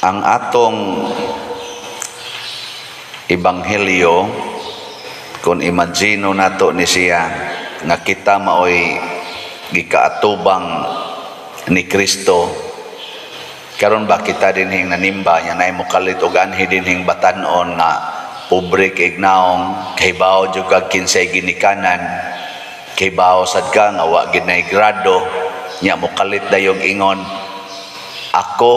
ang atong ebanghelyo, kung imagino nato ni siya nga kita maoy gikaatubang ni Kristo, karon ba kita dinhing nanimba nya nay mokalit og anhi dinhing batan-on nga pobre kay ignaong kaybaw jud kag kinsay ginikanan, kaybaw sad ka nga wa gid nay grado nya mokalit dayog ingon ako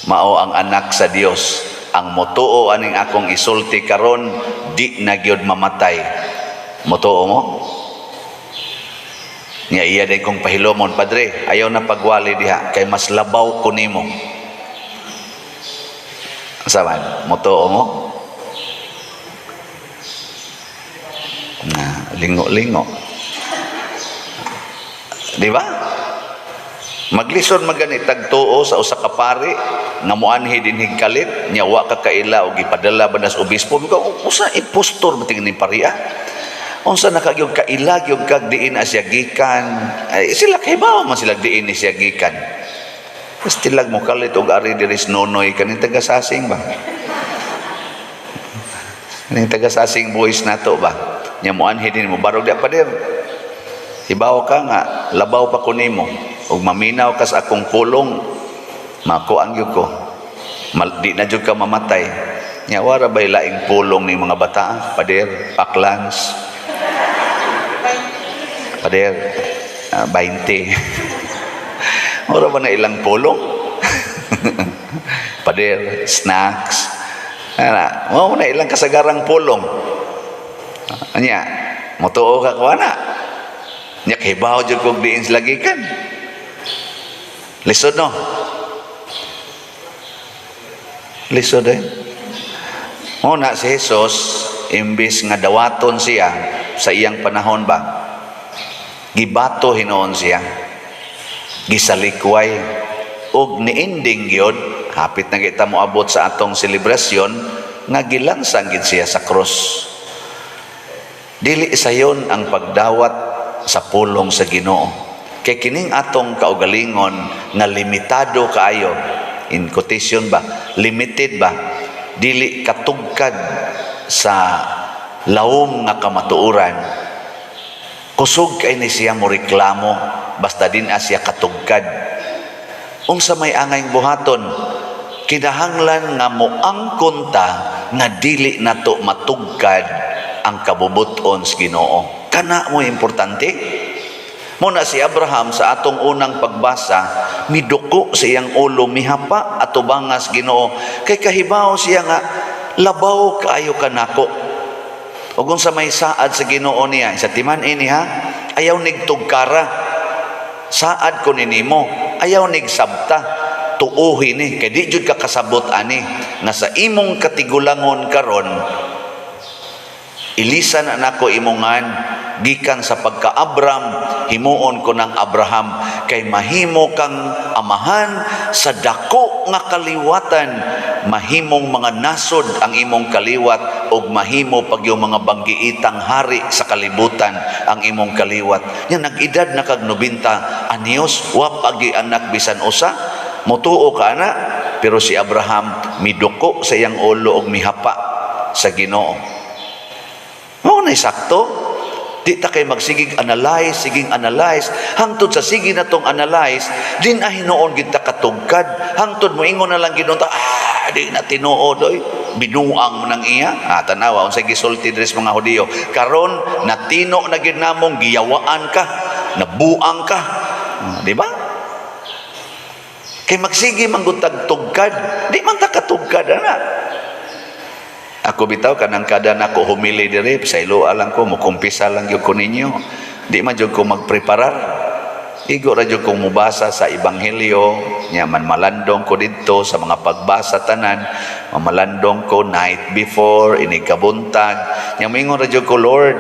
mao ang anak sa Dios, ang motuo aning akong isulti karon di na gyud mamatay. Motuo mo? Nya iya day kong pahilomon, Padre, ayaw na pagwali diha kay mas labaw ko nimo. Saman, motuo mo? Na lingo-lingo. Di ba? Maglison magani tagtuo sa usa ka pari nga moanhi dinhig kalit nya wa ka kaila og gipadala banas obispo usa impostor bating ni paria. Unsa nakagyog kaila gyud kag diin asya gikan, ay sila kaybaw man sila diin ni siya gikan. Pastilag mo kalit og ari diri nonoy kaning taga-Sasing ba? Kaning taga-Sasing boys nato ba? Nya moanhi din mo barog di pader. Hibaw ka nga labaw pa ko nimo ug maminaw kas akong pulong makuan gyud ko. Di na jud ka mamatay. Nya wara bay laing pulong ning mga bata, pader, paklans. Pader 20. Ora ba na ilang pulong? Pader snacks. Ana, mo na ilang kasagarang pulong. Anya, motuo ka kuana. Nya kaybaw jud kog diin sila gikan. Lisod no? Lisod eh. Muna si Jesus, imbis nga dawaton siya sa iyang panahon ba, gibato hinoon siya, gisalikway, og niinding gyud, hapit na kita moabot sa atong selebrasyon, nga gilansang gid siya sa krus. Dili sayon ang pagdawat sa pulong sa Ginoo. Kay kining atong kaugalingon nga limitado kaayo, in quotation ba, limited ba, dili katugkad sa lawom nga kamatuoran. Kusog kay ni siya mo reklamo basta din siya katugkad. Unsa may angay buhaton, kinahanglan nga moangkon ta nga dili nato matugkad ang kabubuton sa Ginoo. Kana mo importante. Muna si Abraham sa atong unang pagbasa, miduko sa iyang ulo, mihapa at tubangas Ginoo. Kay kahibaw siya nga, labaw kaayo kanako. O kung sa may saad sa Ginoo niya, sa timan ini ha, ayaw nigtugkara. Saad ko ninimo, ayaw nigsabta. Tuuhi ni, kay di jud ka kasabot ani, nga sa imong katigulangon karon, ilisan na nako imongan, gikan sa pagka-Abram, himuon ko ng Abraham, kay mahimo kang amahan sa dako nga kaliwatan, mahimong mga nasod ang imong kaliwat, og mahimo pag yung mga banggiitang hari sa kalibutan ang imong kaliwat. Yan, nag-edad na kag 90 anyos, wa pagi anak bisan usa, mutuo ka na, pero si Abraham miduko sa iyang ulo og mihapa sa Ginoo. Mao na sakto. Di ta kay magsigig analyze, siging analyze. Hangtod sa sige na tong analyze, din hinoon gid ta katugkad. Hangtod mo ingon na lang gid ta, di na tinuod oy. Binuang mo nang iya. Tanawa unsay gisulti diri sa mga Hudiyo. Karon natino na gid namong giyawaan ka, nabuang ka. Di ba? Kay magsige man gud tugkad, di man ta katugkad ana. Ako bitaw kanang kada nako humili diri sa ilo alang ko mo kumpisa lang gyud ko ninyo. Di man jud ko magpreparar. Igo ra jud ko mubasa sa ebanghelyo, nya man malandong ko didto sa mga pagbasa tanan, mamalandong ko night before ini kabuntag. Nya moingon ra jud ko, Lord,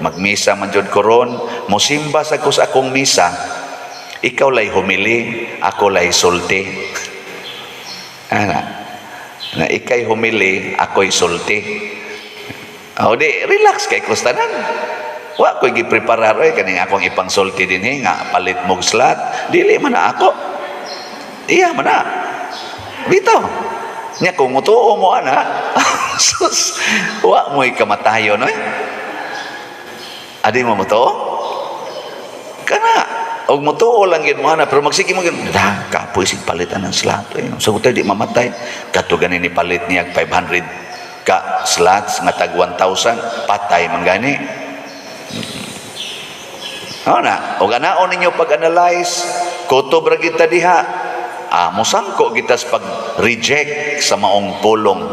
magmisa man jud ko ron, mosimba sa ko sa akong misa. Ikaw lay humili, ako lay sulti. Ana na ikay humili, ako'y sulti. O di, relax kay kustanan. Wa ko'y gipreparar, kaning akong ipang sulti din nga, palit mong slot. Dili man na ako. Iya man na. Bitaw. Nya kung mutuo mo ana, sus, wa mo'y kamatayon, oy. Adi mo mutuo? Kana, og mutuo lang yun mo ana, pero magsige mo yun, kapoy sig palitan ng slot. Sagot di mamatay. Kato ganin ni palit niya 500 ka slots nga tag 1,000, patay man gani. Na, o ganaon ninyo pag-analyze, kutob ra kita diha, musangko kita sa pag-reject sa maong pulong.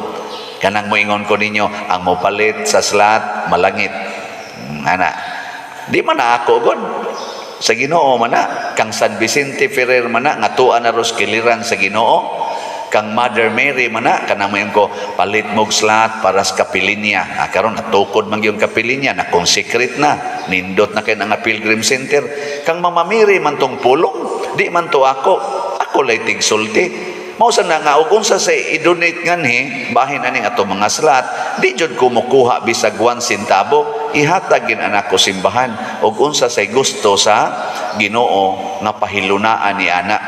Kanang moingon ko ninyo, ang mopalit sa slot, malangit. Ana, di man na ako, God. Sa Ginoo man na, kang San Vicente Ferrer man na, nga tuan na ros kiliran sa Ginoo, kang Mother Mary man na, kanang moingon ko, palit mog slot para sa kapilinya. Karon natukod man yung kapilinya, na consecrate na, nindot na kayo nga Pilgrim Center. Kang Mama Mary man tong pulong, di man to ako lay tigsulti. Mausa na nga, ug unsa sa i-donate nganhi, bahin aning ato mga slot, di jud kumukuha bisag 1 centavo, ihatag gin anak ko simbahan, ug unsa say gusto sa Ginoo nga pahilunaan ni anak.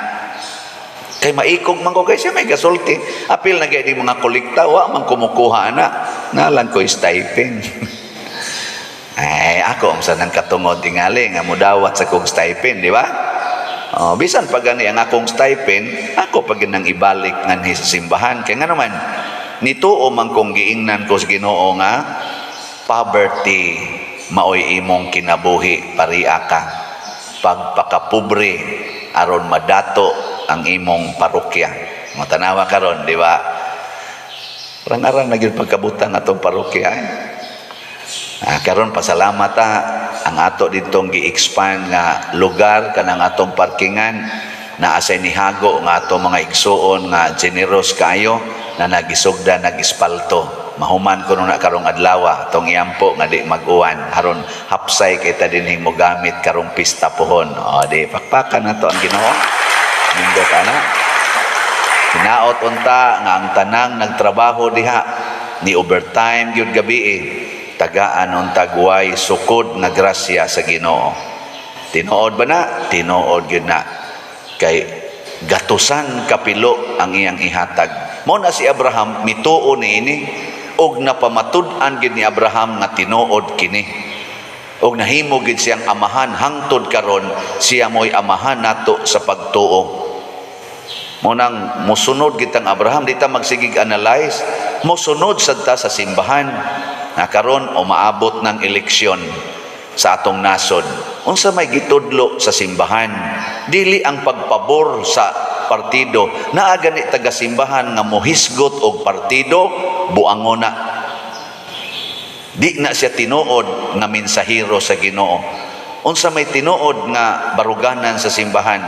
Kay maikog man ko kay siya may gasulti. Apil na gaydi mga kolekta, wa man kumukuha ana. Nalang ko stipend. Ay, ako ang sanang katungod tingali nga mudawat sa kong stipend, di ba? Bisan pag gani ang akong stipend, ako pag nang ibalik nganhi sa simbahan. Kaya nga naman, nituo man kong giingnan ko sa Ginoo nga, poverty maoy imong kinabuhi, paria ka. Pagpakapobre, aron madato ang imong parokya. Matanawa karon, di ba? Rang-arang na gyud pagkabutan atong parokya. Karon pasalamat ang ato ditong gi-expand nga lugar kanang atong parkingan na asay nihago nga atong mga igsuon nga generous kayo na nagisugda nag-ispalto. Mahuman ko na karong adlaw tong iyampo nga di mag-uwan aron hapsay kay ta dinhi mo gamit karong pista pohon. Di pakpakan nato ang Ginoo. Nindot ana. Hinaot unta nga ang tanang nagtrabaho diha ni overtime gyud gabi tagaan unta guway sukod nga grasya sa Ginoo. Tinuod ba na? Tinuod gyud na. Kay gatusan kapilo ang iyang ihatag. Mo na si Abraham mituo niini og napamatud-an gyud ni Abraham nga tinuod kini. Og nahimo gid siyang amahan hangtod karon siya mo'y amahan nato sa pagtuo. Munang musunod kitang Abraham, di ta magsigig analyze, musunod sadta sa simbahan. Na karon o maabot ng eleksyon sa atong nasod. Unsa may gitudlo sa simbahan? Dili ang pagpabor sa partido. Naa gani taga simbahan nga mohisgot og partido, buangona. Di na siya tinuod nga mensahero sa Ginoo. Unsa may tinuod nga baruganan sa simbahan?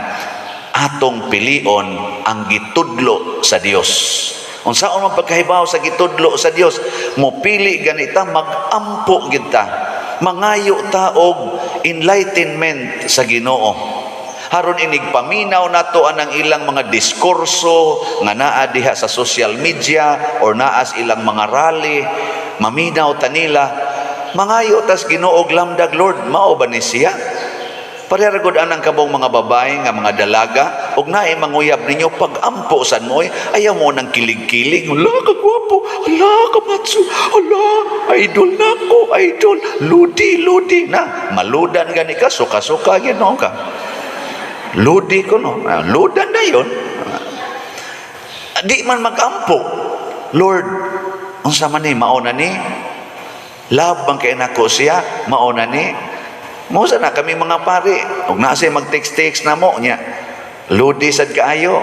Atong pilion ang gitudlo sa Dios. Unsaon man pagkahibaw sa gitudlo sa Dios, mopili ganita magampo gid ta. Mangayo ta og enlightenment sa Ginoo. Haron inig paminaw nato anang ilang mga diskurso nga naa diha sa social media or naas ilang mga rally, maminaw ta nila. Mangayo tas Ginoo og lamdag, Lord, mao ba ni siya? Parehagod anang kabong mga babae nga mga dalaga og naay manguyab ninyo pag-ampo san moy ayaw mo nang kilig-kilig. Hala ka gwapo, hala ka matso, hala idol nako, idol ludi na maludan gani ka suka-suka gino ka. Ludi ko no, ludan na yon. Di man magampo. Lord, unsa man ni mao na ni? Love bang kay nako siya, mao na ni? Mausa na kami mga pare, ug naa say mag-text na mo nya. Ludi sad kaayo.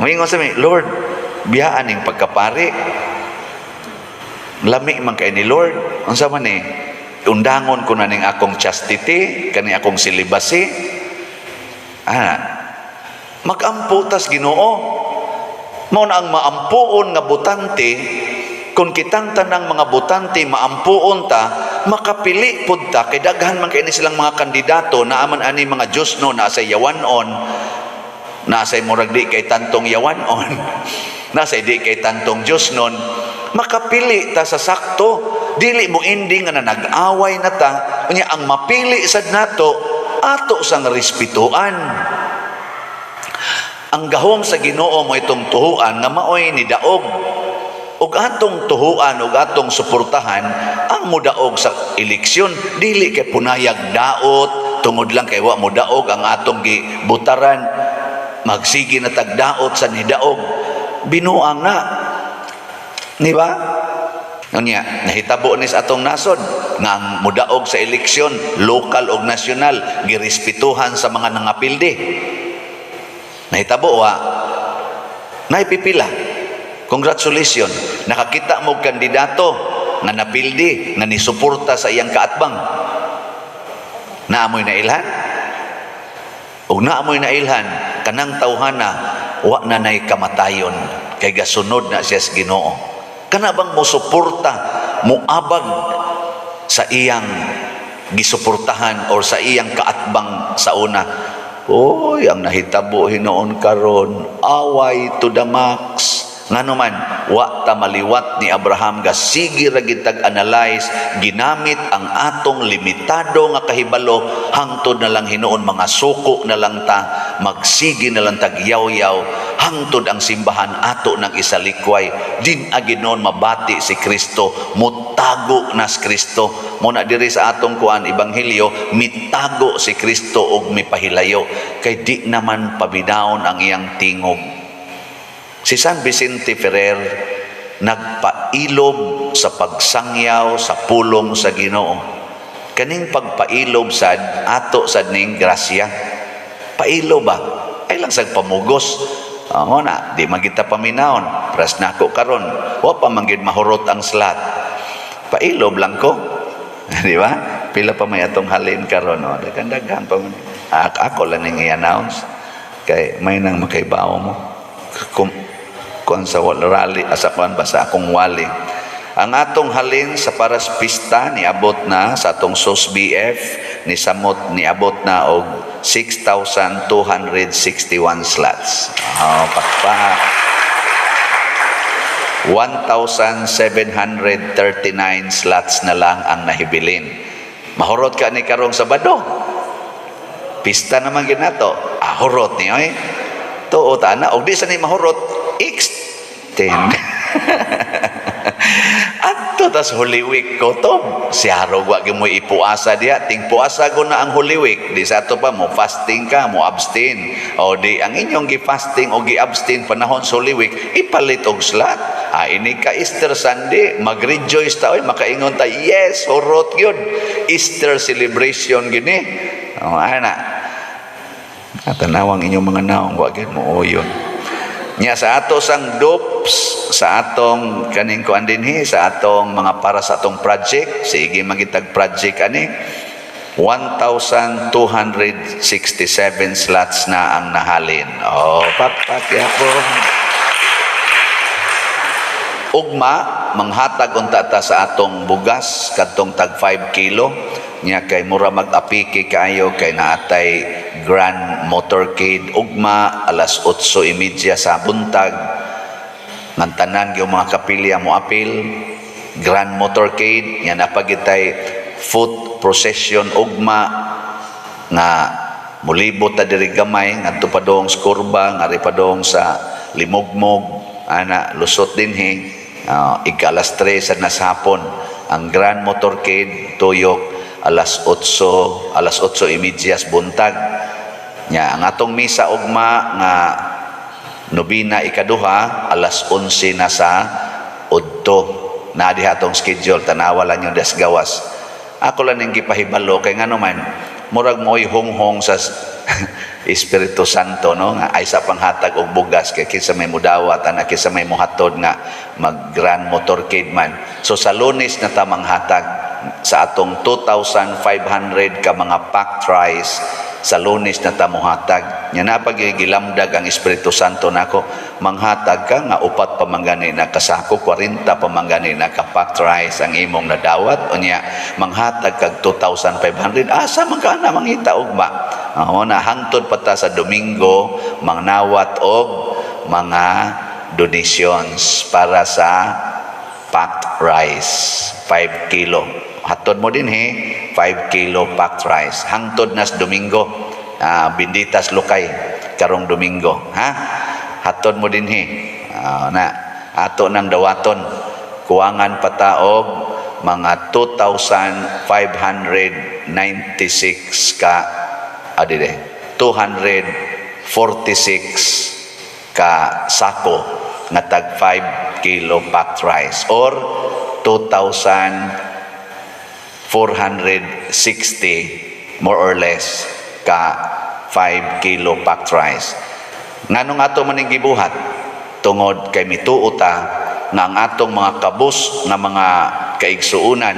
Moingon sa mi, Lord, biyaan ning pagkapare. Lami man kay ni Lord. Unsa man ni? Undangon ko na ning akong chastity, kani akong celibacy. Magampo tas Ginoo. Mao na ang maampuon nga butante. Kung kitang tanang mga butante maampuon ta, makapili pud ta kay daghan man kay ni silang mga kandidato na aman ani mga Dios no na sa yawanon, na sa murag di kay tantong yawanon, na sa di kay tantong Dios non, makapili ta sa sakto, dili mo ending nga nag-away na ta, unya ang mapili sad nato ato sang respetuan. Ang gahom sa Ginoo mo itong tuhuan nga maoy ni daog. Ug atong tuhuan ug atong suportahan ang mudaog sa eleksyon, dili kay punayag daot tungod lang kay wa mo daog ang atong gibutaran, magsige na tagdaot sa nidaog, binuang na, di ba? Unya nahitabo ni sa atong nasod nga ang mudaog sa eleksyon lokal ug nasyonal girespetuhan sa mga nangapildi. Nahitabo wa naipipila. Congratulations, nakakita mo kandidato nga napildi, nga nisuporta sa iyang kaatbang. Naamoy na ilhan? O naamoy na ilhan, kanang tawhana, wa na nay kamatayon, kay gasunod na siya sa Ginoo. Kana bang mo suporta, muabag sa iyang gisuportahan or sa iyang kaatbang sa una? Oy, ang nahitabo hinoon karon, away to the max. Ngano man, wa ta maliwat ni Abraham ga sige ra gitag analyze, ginamit ang atong limitado nga kahibalo hangtod na lang hinuon mga suko na lang ta, magsige na lang tag yaw-yaw hangtod ang simbahan ato ng isalikway. Din aginon mabati si Kristo, mutago na si Kristo. Muna diri sa atong kuan ebanghelyo, mitago si Kristo og mipahilayo kay di naman pabidawon ang iyang tingog. Si San Vicente Ferrer nagpailob sa pagsangyaw sa pulong sa Ginoo. Kaning pagpailob sad ato sad ning grasya. Pailob ba? Ay lang sa pamugos. Na, di magita paminahon. Pras nako karon, wa pa manggid mahurot ang slat. Pailob lang ko. Di ba? Pila pa may atong halin karon, daghan pa man. Ako lang ning i-announce kay may nang makaibaw mo. Kung sa rally asa kuan ba sa akong wali, ang atong halin sa paras pista niabot na sa atong SOS-BF ni samot niabot na og 6,261 slots. Pakpak 1,739 slots na lang ang nahibilin. Mahurot ka ni karong Sabado, pista naman ginato, hurot niyo tuo tana og di sa ni mahurot extend. Adto tas Holy Week ko to. Si Harog wa gyud mo ipuasa diha, ting puasa ko na ang Holy Week. Di sa ato pa mo fasting ka, mo abstain. O di ang inyong gi-fasting o gi-abstain panahon sa Holy Week, ipalit og slat. Ini ka Easter Sunday, mag-rejoice ta oy, makaingon ta, yes, horot gyud. Easter celebration gini. Ana. Tanawang inyong mga naong wa gyud mo yun. Nya sa ato sang dopes, sa atong kaning kuan dinhi, sa atong mga para sa atong project, sige magitag project ani, 1,267 slots na ang nahalin. Pakpak yapon. Ugma manghatag unta ta sa atong bugas kadtong tag 5 kilo. Nya kay mura mag-apiki kayo kay naatay Grand Motorcade ugma alas 8:30 sa buntag ngan tanan gyud mga kapilya mo apil. Grand Motorcade nya napagitay foot procession ugma nga mulibot ta diri gamay ngadto padong sa Kurba, ngari padong sa Limugmog, ana lusot dinhi. Ika-alas 3 sa nasapon ang Grand Motorcade tuyok alas 8:30 buntag. Nya ang atong misa ugma nga nobina ikaduha alas 11 na sa udto. Na diha atong schedule, tanawa lang yung gawas. Ako lang ning gipahibalo kay ngano man murag mo'y honghong sa Espiritu Santo, no, nga ay sa panghatag og bugas kay kinsa may mudawat ana kinsa may mohatod nga mag Grand Motorcade man. So sa Lunes na ta manghatag sa atong 2,500 ka mga packed rice. Sa Lunes na ta mohatag. Nya na pagigilamdag ang Espiritu Santo nako, manghatag ka nga upat pamanggani na kasako, 40 pamanggani na ka packed rice ang imong nadawat. Unya manghatag kag 2,500 asa man ka na mangita ugma. Na hangtod pa ta sa Domingo mangnawat og mga donations para sa packed rice 5 kilo. Hatod mo din 5 kilo packed rice hangtod nas Domingo, Binditas Lokay karong Domingo, ha? Hatod mo dinhi. Na ato nang dawaton kuwangan pataog mga 2,596 ka 246 ka sako nga tag 5 kilo packed rice or 2,460 more or less ka 5 kilo packed rice. Nganong ato maning gibuhat tungod kay mituota nga ang atong mga kabus nga mga kaigsuunan,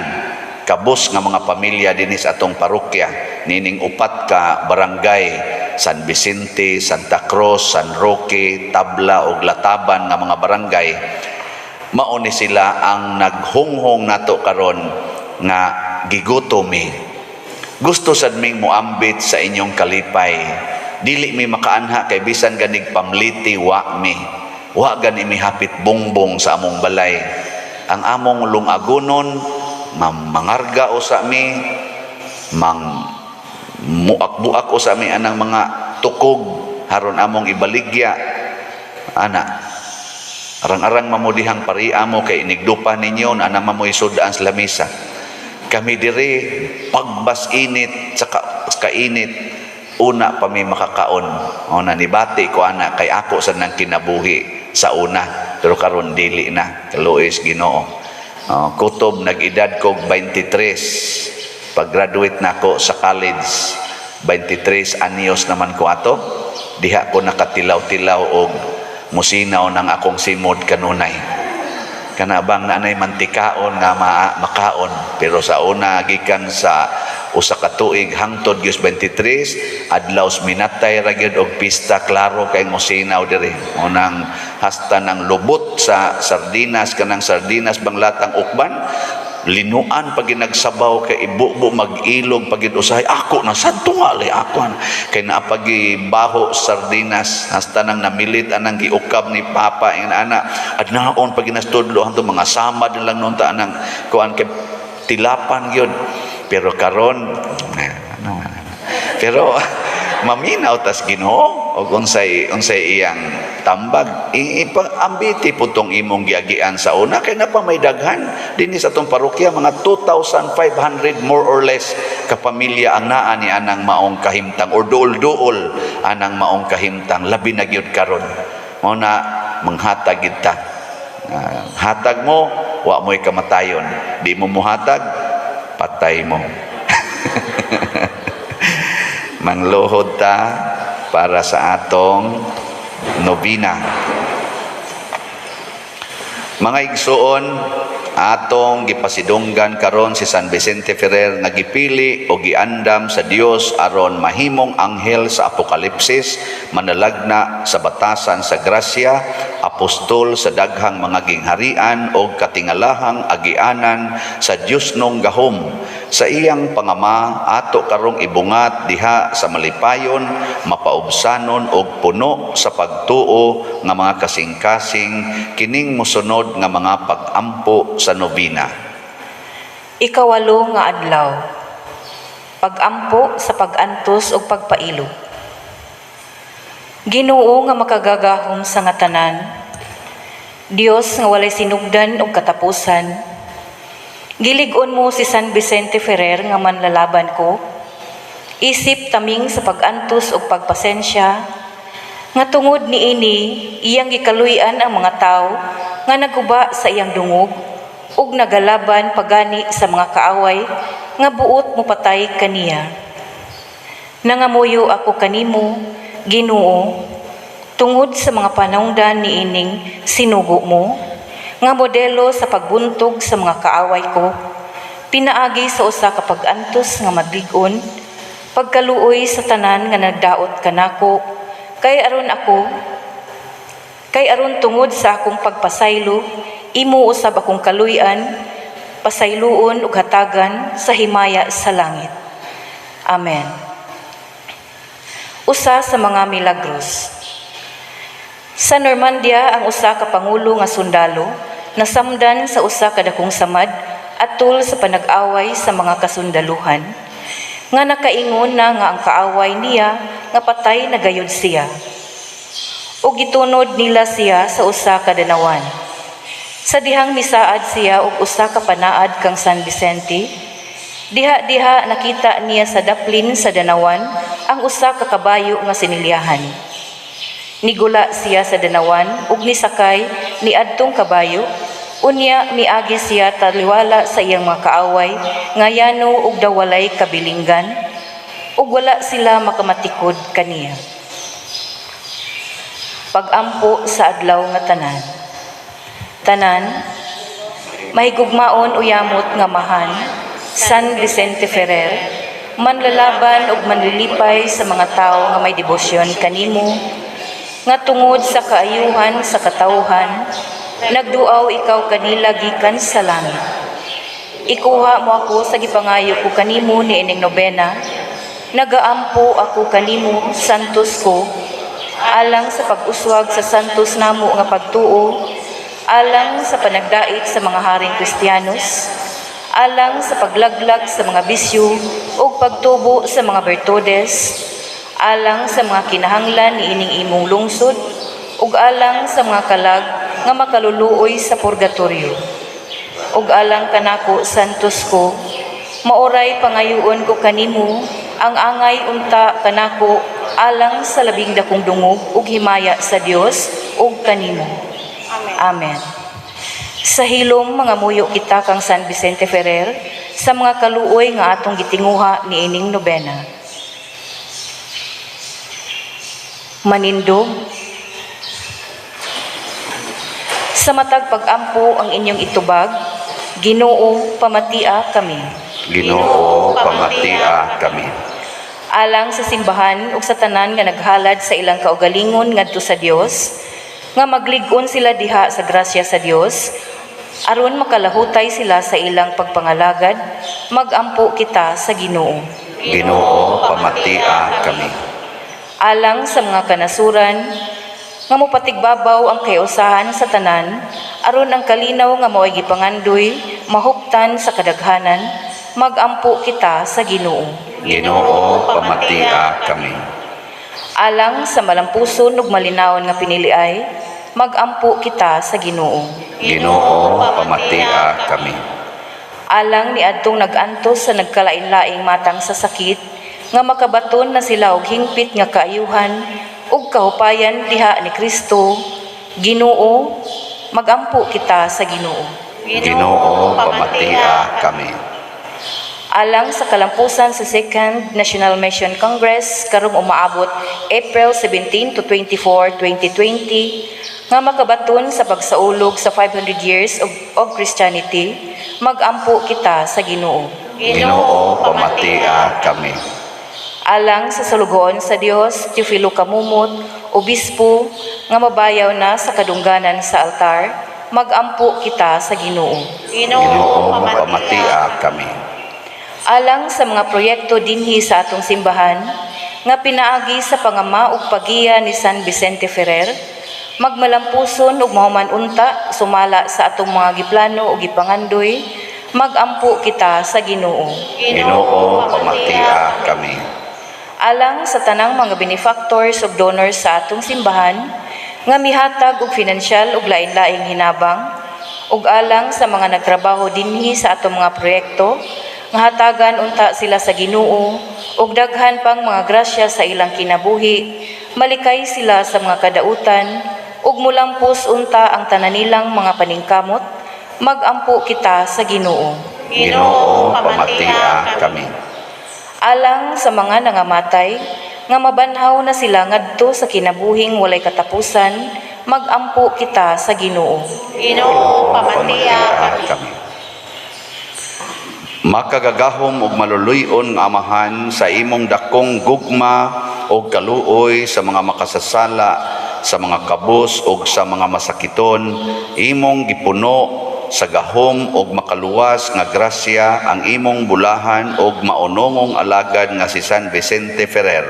kabus nga mga pamilya dinhi sa atong parokya, nining upat ka barangay, San Vicente, Santa Cruz, San Roque, Tabla ug Lataban nga mga barangay, mao ni sila ang naghunghong nato karon nga gigutomi. Gusto sad ming moambit sa inyong kalipay, dili mi makaanha kay bisan ganig pamliti wa mi. Wa gani mi hapit bongbong sa among balay. Ang among lungagonon mangarga o sa mi, muak-buak o sa mi anang mga tukog haron among ibaligya. Ana, arang-arang mamudihang paria mo kay inigdupa ninyo na anang mamoy sudaan sa lamisa. Kami diri pagbas init sa kainit una pa may makakaon. O na nibati ko ana kay ako sa nang kinabuhi sa una, pero karon dili na. Kaluoy Ginoo. Kutob nag-edad ko 23. Pag-graduate na ako sa college, 23 anyos naman ko ato. Diha ko nakatilaw-tilaw og musinaw ng akong simod kanunay. Kana bang nanay mantikaon nga makaon, pero sa una gikan sa usa ka tuig hangtod gyud 23 adlaw minatay ra gyud og pista klaro kay mosinaw diri. Unang hasta ng lubot sa sardinas, kanang sardinas banglatang ukban, linuan pag ginagsabaw kay ibubo mag-ilog pag usahay ako na sadto nga li ako kay naapagi baho sardinas hasta nang namilit anang giukab ni papa ing ana adnaon pag ginastudlo hangtod mga samad lang nun ta anang kuan kay tilapan gyud. Pero karon pero maminaw tas Ginoo og unsay iyang tambag ambiti putong imong giagian sa una kay napamay daghan dinhi sa atong parokya mga 2,500 more or less ka pamilya ang naa ni anang maong kahimtang or duol-duol anang maong kahimtang labi na gyud karon. Mao na manghatag gid ta. Hatag mo wa mo'y kamatayon, di mo muhatag patay mo. Mangluhod ta para sa atong nobina. Mga igsuon, atong gipasidunggan karon si San Vicente Ferrer nga gipili o giandam sa Dios aron mahimong anghel sa Apokalipsis, manalagna sa batasan sa grasya, apostol sa daghang mga gingharian o katingalahang agianan sa Dios nung gahom. Sa iyang pangama ato karong ibungat diha sa malipayon, mapaubsanon og puno sa pagtuo nga mga kasing-kasing kining mosunod nga mga pag-ampo sa nobina. Ikawalo nga adlaw, pag-ampo sa pag-antos ug pagpailog. Ginoo nga makagagahom sa nga tanan, Dios nga walay sinugdan ug katapusan, gilig-on mo si San Vicente Ferrer nga manlalaban ko, isip taming sa pag-antos ug pagpasensya, nga tungod niini iyang gikaluy-an ang mga tao nga naguba sa iyang dungog ug nagalaban pagani sa mga kaaway nga buot mo patay kaniya. Nangamuyo ako kanimo, Ginoo, tungod sa mga panungdan niining sinugo mo, nga modelo sa pagbuntog sa mga kaaway ko, pinaagi sa usa ka pag-antos nga madlig-on, pagkaluoy sa tanan nga nagdaot kanako, kay aron tungod sa akong pagpasaylo, imo usab akong kaluy-an, pasayloon ug hatagan sa himaya sa langit. Amen. Usa sa mga milagros. Sa Normandia, ang usa ka pangulo nga sundalo nasamdan sa usa ka dakong samad atol sa panag-away sa mga kasundaluhan, nga nakaingon na nga ang kaaway niya nga patay na gayud siya. ug gitunod nila siya sa usa ka danawan. Sa dihang misaad siya og usa ka panaad kang San Vicente, diha nakita niya sa daplin sa danawan ang usa ka kabayo nga sinilyahan. Nigula siya sa danawan ug nisakay ni adtong kabayo, unya miagi siya taliwala sa iyang mga kaaway nga yano ug daw walay kabilinggan, ug wala sila makamatikod kaniya. Pagampo sa adlaw nga tanan, mahigugmaon uyamot nga mahan, San Vicente Ferrer, manlalaban ug manlilipay sa mga tao nga may debosyon kanimo, nga tungod sa kaayuhan sa katawhan, nagduaw ikaw kanila gikan sa langit. Ikuha mo ako sa gipangayo ko kanimo niining nobena, nagaampo ako kanimo, santos ko, alang sa pag-uswag sa santos namo nga pagtuo, alang sa panagdait sa mga haring Kristiyanos, alang sa paglaglag sa mga bisyo o pagtubo sa mga bertudes, alang sa mga kinahanglan ni ining imong lungsod, ug alang sa mga kalag nga makaluluoy sa purgatorio. Ug alang kanako, santos ko, maoray pangayoon ko kanimo, ang angay unta kanako, alang sa labing dakong dungog ug himaya sa Dios ug kanimo. Amen. Sa hilom mga muyo kita kang San Vicente Ferrer, sa mga kaluoy nga atong gitinguha ni ining nobena. Manindog. Sa matag pagampo ang inyong itubag, Ginoo, pamatia kami. Ginoo, pamatia kami. Alang sa simbahan ug sa tanan nga naghalad sa ilang kaugalingon ngadto sa Dios, nga maglig-on sila diha sa grasya sa Dios, aron makalahutay sila sa ilang pagpangalagad, magampo kita sa Ginoo. Ginoo, pamatia kami. Alang sa mga kanasuran, nga mopatigbabaw ang kayusahan sa tanan, aron ang kalinaw nga mao'y gipangandoy, mahuptan sa kadaghanan, magampo kita sa Ginoo. Ginoo, pamatia kami. Alang sa malampuson ug malinawon nga piniliay, magampo kita sa Ginoo. Ginoo, pamatia kami. Alang ni adtong nag-antos sa nagkalain-laing matang sa sakit, nga makabaton na sila og hingpit nga kaayuhan ug kahupayan diha ni Kristo, Ginoo, magampo kita sa Ginoo. Ginoo, pamatia kami. Alang sa kalampusan sa 2nd National Mission Congress karong umaabot April 17 to 24, 2020, nga makabaton sa pagsaulog sa 500 years of Christianity, magampo kita sa Ginoo. Ginoo, pamatia kami. Alang sa salugoon sa Dios, Teofilo Kamumot, obispo, nga mabayaw na sa kadungganan sa altar, magampo kita sa Ginoo. Ginoo, pamatia kami. Alang sa mga proyekto dinhi sa atong simbahan, nga pinaagi sa pangama ug pagiya ni San Vicente Ferrer, magmalampuson ug mahuman unta sumala sa atong mga giplano ug gipangandoy, magampo kita sa Ginoo. Ginoo, pamatia kami. Alang sa tanang mga benefactors ug donors sa atong simbahan, nga mihatag og finansyal ug lain-laing hinabang, ug alang sa mga nagtrabaho dinhi sa atong mga proyekto, nga hatagan unta sila sa Ginoo ug daghan pang mga grasya sa ilang kinabuhi, malikay sila sa mga kadautan ug mulampos unta ang tanan nilang mga paningkamot, magampo kita sa Ginoo. Ginoo, pamatia kami. Alang sa mga nangamatay, nga mabanhaw na sila ngadto sa kinabuhing walay katapusan, magampo kita sa Ginoo. Ginoo, pamatia kami. Makagagahom ug maluluyon nga amahan sa imong dakong gugma o kaluoy sa mga makasasala, sa mga kabus ug sa mga masakiton, imong gipuno sa gahom ug makaluwas nga grasya ang imong bulahan ug maunongong alagad nga si San Vicente Ferrer.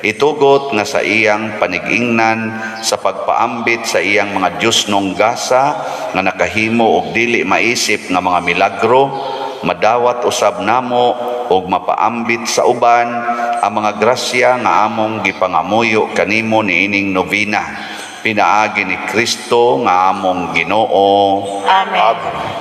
Itugot nga sa iyang panigingnan sa pagpaambit sa iyang mga Diyos nung gasa nga nakahimo og dili maisip nga mga milagro, madawat usab namo ug mapaambit sa uban ang mga grasya nga among gipangamuyo kanimo niining novena. pinaagi ni Kristo nga among Ginoo. Amen.